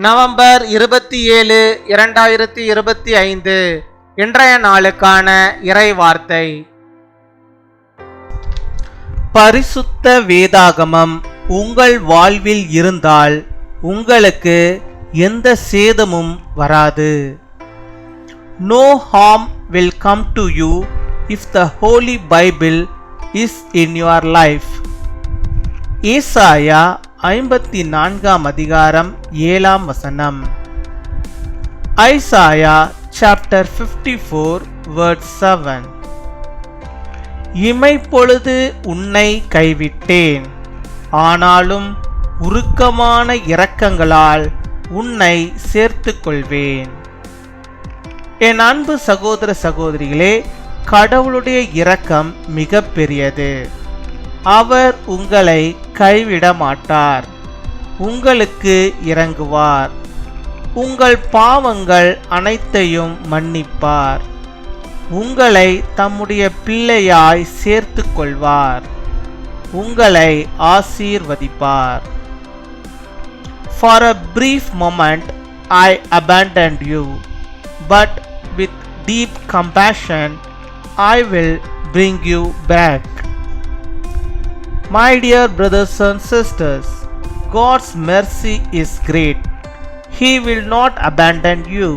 November 27, 2025 இன்றைய நாளுக்கான இறை வார்த்தை. பரிசுத்த வேதாகமம் உங்கள் வாழ்வில் இருந்தால் உங்களுக்கு எந்த சேதமும் வராது. No harm will come to you if the Holy Bible is in your life. ஏசாயா 54 7 ஐசாயா chapter 54 verse 7. இமைப்பொழுது உன்னை கைவிட்டேன், ஆனாலும் உருக்கமான இரக்கங்களால் உன்னை சேர்த்துக் கொள்வேன். என் அன்பு சகோதர சகோதரிகளே, கடவுளுடைய இரக்கம் மிக பெரியது. அவர் உங்களை கைவிட மாட்டார், உங்களுக்கு இரங்குவார், உங்கள் பாவங்கள் அனைத்தையும் மன்னிப்பார், உங்களை தம்முடைய பிள்ளையாய் சேர்த்து கொள்வார், உங்களை ஆசீர்வதிப்பார். For a brief moment I abandoned you, but with deep compassion I will bring you back. My dear brothers and sisters, God's mercy is great. He will not abandon you.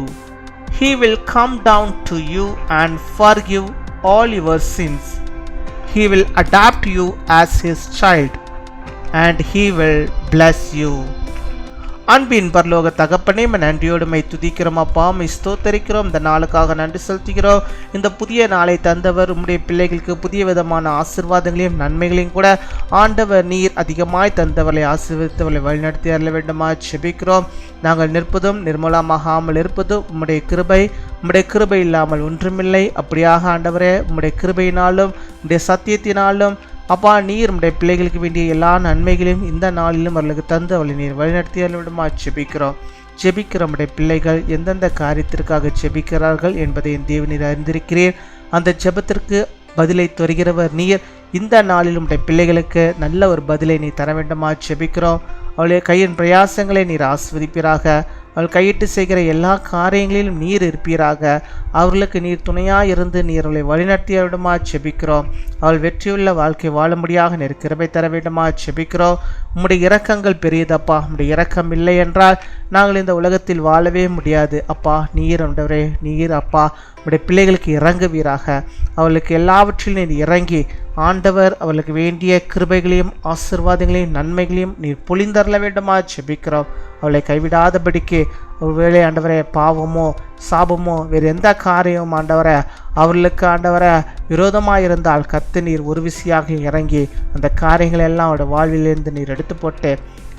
He will come down to you and forgive all your sins. He will adopt you as his child and he will bless you. அன்பின் பரலோக தகப்பனே, நன்றியோடு my துதிக்கிறோம் அப்பா, my ஸ்தோத்தரிக்கிறோம். இந்த நாளுக்காக நன்றி செலுத்துகிறோம். இந்த புதிய நாளை தந்தவர் உம்முடைய பிள்ளைகளுக்கு புதிய விதமான ஆசீர்வாதங்களையும் நன்மைகளையும் கூட ஆண்டவர் நீர் அதிகமாய் தந்தவர்களை ஆசீர்வதித்தவர்களை வழிநடத்தி அருள வேண்டுமா செபிக்கிறோம். நாங்கள் நிற்பதும் நிர்மூலமாகாமல் இருப்பதும் உம்முடைய கிருபை. உம்முடைய கிருபை இல்லாமல் ஒன்றுமில்லை. அப்படியாக ஆண்டவரே, உம்முடைய கிருபையினாலும் உம்முடைய சத்தியத்தினாலும் அப்பா நீர் உடைய பிள்ளைகளுக்கு வேண்டிய எல்லா நன்மைகளையும் இந்த நாளிலும் அவர்களுக்கு தந்து அவளை நீர் வழிநடத்தி விடமா ஜெபிக்கிறோம். ஜெபிக்கிற உடைய பிள்ளைகள் எந்தெந்த காரியத்திற்காக ஜெபிக்கிறார்கள் என்பதை என் தேவநீர் அறிந்திருக்கிறீர். அந்த ஜெபத்திற்கு பதிலை தருகிறவர் நீர். இந்த நாளிலும் உடைய பிள்ளைகளுக்கு நல்ல ஒரு பதிலை நீ தர வேண்டுமா ஜெபிக்கிறோம். அவளுடைய கையின் பிரயாசங்களை நீர் ஆஸ்வதிப்பீராக. அவள் கையிட்டு செய்கிற எல்லா காரியங்களிலும் நீர் இருப்பீராக. அவர்களுக்கு நீர் துணையாக இருந்து நீர் அவளை வழிநடத்திய விடமா ஜெபிக்கிறோம். அவள் வெற்றியுள்ள வாழ்க்கை வாழும்படியாக நீர் கிருபை தர வேண்டுமா ஜெபிக்கிறோம். உம்முடைய இரக்கங்கள் பெரியதப்பா. உம்முடைய இரக்கம் இல்லை என்றால் நாங்கள் இந்த உலகத்தில் வாழவே முடியாது அப்பா. நீர் ஆண்டவரே, நீர் அப்பா உம்முடைய பிள்ளைகளுக்கு இறங்குவீராக. அவளுக்கு எல்லாவற்றிலும் நீர் இறங்கி ஆண்டவர் அவளுக்கு வேண்டிய கிருபைகளையும் ஆசீர்வாதங்களையும் நன்மைகளையும் நீர் பொழிந்தரல வேண்டுமா ஜெபிக்கிறோம். அவளை கைவிடாதபடிக்கு ஒருவேளை ஆண்டவரே பாவமோ சாபமோ வேறு எந்த காரியமும் ஆண்டவரை அவர்களுக்கு ஆண்டவரை விரோதமாக இருந்தால் கர்த்தர் நீர் ஒரு விசையாக இறங்கி அந்த காரியங்கள் எல்லாம் அவருடைய வாழ்விலிருந்து நீர் எடுத்து போட்டு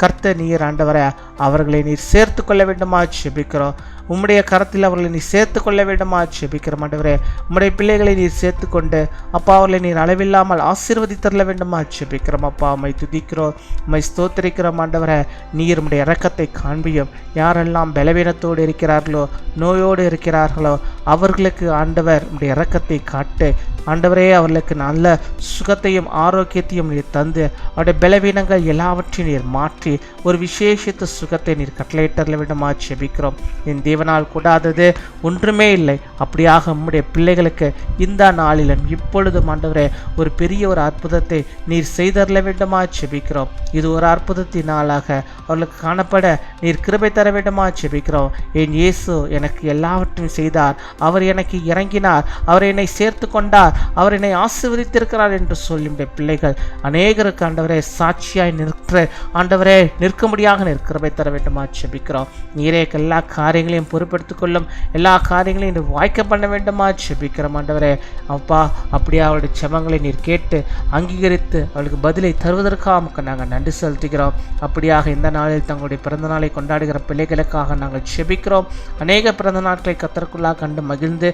கர்த்தர் நீர் ஆண்டவரை அவர்களை நீர் சேர்த்து கொள்ள வேண்டுமா ஜெபிக்கிறோம். உம்முடைய கரத்தில் அவர்களை நீர் சேர்த்து கொள்ள வேண்டுமா ஜெபிக்கிறோம். ஆண்டவரே, உம்முடைய பிள்ளைகளை நீர் சேர்த்து கொண்டு அப்பா அவர்களை நீர் அளவில்லாமல் ஆசீர்வதித்தரல வேண்டுமா ஜெபிக்கிறோம். அப்பா உம்மை துதிக்கிறோம், உம்மை ஸ்தோத்திரிக்கிறோம். ஆண்டவரை, நீர் உம்முடைய இரக்கத்தை காண்பியும். யாரெல்லாம் பலவீனத்தோடு இருக்கிறார்களோ நோயோடு இருக்கிறார்களோ அவர்களுக்கு ஆண்டவர் உம்முடைய இரக்கத்தை காட்டு. ஆண்டவரே, அவர்களுக்கு நல்ல சுகத்தையும் ஆரோக்கியத்தையும் நீர் தந்து அவருடைய பலவீனங்கள் எல்லாவற்றையும் நீர் மாற்றி ஒரு விசேஷித்த சுகத்தை நீர் கட்டளையிட்டரல வேண்டுமா ஜெபிக்கிறோம். என் தேவனால் கூடாதது ஒன்றுமே இல்லை. அப்படியாக உம்முடைய பிள்ளைகளுக்கு இந்த நாளிலும் இப்பொழுதும் ஆண்டவரே ஒரு பெரிய ஒரு அற்புதத்தை நீர் செய்தரல வேண்டுமா ஜெபிக்கிறோம். இது ஒரு அற்புதத்தின் நாளாக அவர்களுக்கு காணப்பட நீர் கிருபை தர வேண்டுமா ஜெபிக்கிறோம். என் இயேசு எனக்கு எல்லாவற்றையும் செய்தார், அவர் எனக்கு இறங்கினார், அவர் என்னை சேர்த்து கொண்டார், அவர் என்னை ஆசீர்வதித்திருக்கிறார் என்று சொல்லி பிள்ளைகள் அநேகருக்கு ஆண்டவரே சாட்சியாய் நிற்கிற ஆண்டவரே நிற்கும்படியாக நீர் கிருபை தர வேண்டுமா ஜெபிக்கிறோம். நீரே எல்லா காரியங்களையும் பொறுப்பெடுத்துக் கொள்ளும், எல்லா காரியங்களையும் வாய்க்க பண்ண வேண்டுமா ஜெபிக்கிறோம். ஆண்டவரே அப்பா, அப்படியே அவருடைய ஜெபங்களை நீர் கேட்டு அங்கீகரித்து அவளுக்கு பதிலை தருவதற்காக நாங்கள் நன்றி செலுத்துகிறோம். அப்படியாக இந்த நாளில் தங்களுடைய பிறந்த நாளை கொண்டாடுகிற பிள்ளைகளுக்காக நாங்கள் ஜெபிக்கிறோம். அநேக பிறந்த நாட்களை கர்த்தருக்குள்ளாக கண்டு மகிழ்ந்து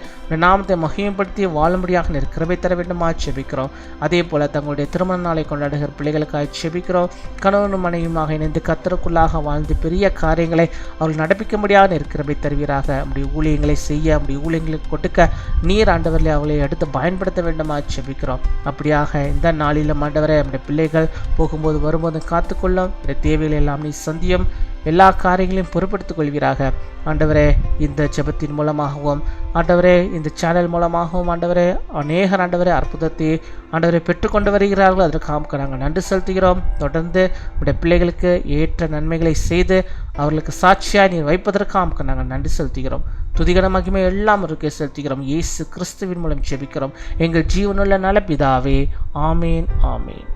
நாமத்தை மகிமைப்படுத்தி வாழும்படியாக நீர் கிருபை தர வேண்டுமா ஜெபிக்கிறோம். அதே போல தங்களுடைய திருமண நாளை கொண்டாடுகிற பிள்ளைகளுக்காக ஜெபிக்கிறோம். கணவனும் மனைவியுமாக இணைந்து கர்த்தருக்குள்ளாக வாழ்ந்து பெரிய காரியங்களை அவர்கள் நடப்பிக்கும்படியாக நீர் கிருபை தருவீராக. நம்முடைய ஊழியங்களை செய்ய, நம்முடைய ஊழியங்களுக்கு கொடுக்க நீர் ஆண்டவர்களை அவளை எடுத்து பயன்படுத்த வேண்டுமா ஜெபிக்கிறோம். அப்படியாக இந்த நாளிலும் ஆண்டவரை நம்முடைய பிள்ளைகள் போகும்போது வரும்போது காத்துக்கொள்ளும். இந்த தேவைகளை எல்லாம் நீ சந்தியும். எல்லா காரியங்களையும் பொறுப்படுத்திக் கொள்வீராக. ஆண்டவரே, இந்த ஜெபத்தின் மூலமாகவும் ஆண்டவரே, இந்த சேனல் மூலமாகவும் ஆண்டவரே, அநேகர் ஆண்டவரே அற்புதத்தை ஆண்டவரை பெற்றுக்கொண்டு வருகிறார்கள். அதற்காக நாங்கள் நன்றி செலுத்துகிறோம். தொடர்ந்து உடைய பிள்ளைகளுக்கு ஏற்ற நன்மைகளை செய்து அவர்களுக்கு சாட்சியாக நீர் வைப்பதற்காக நாங்கள் நன்றி செலுத்துகிறோம். துதிகர மகிமை எல்லாம் இருக்க செலுத்துகிறோம். இயேசு கிறிஸ்துவின் மூலம் ஜெபிக்கிறோம் எங்கள் ஜீவனுள்ள நல பிதாவே. ஆமேன், ஆமேன்.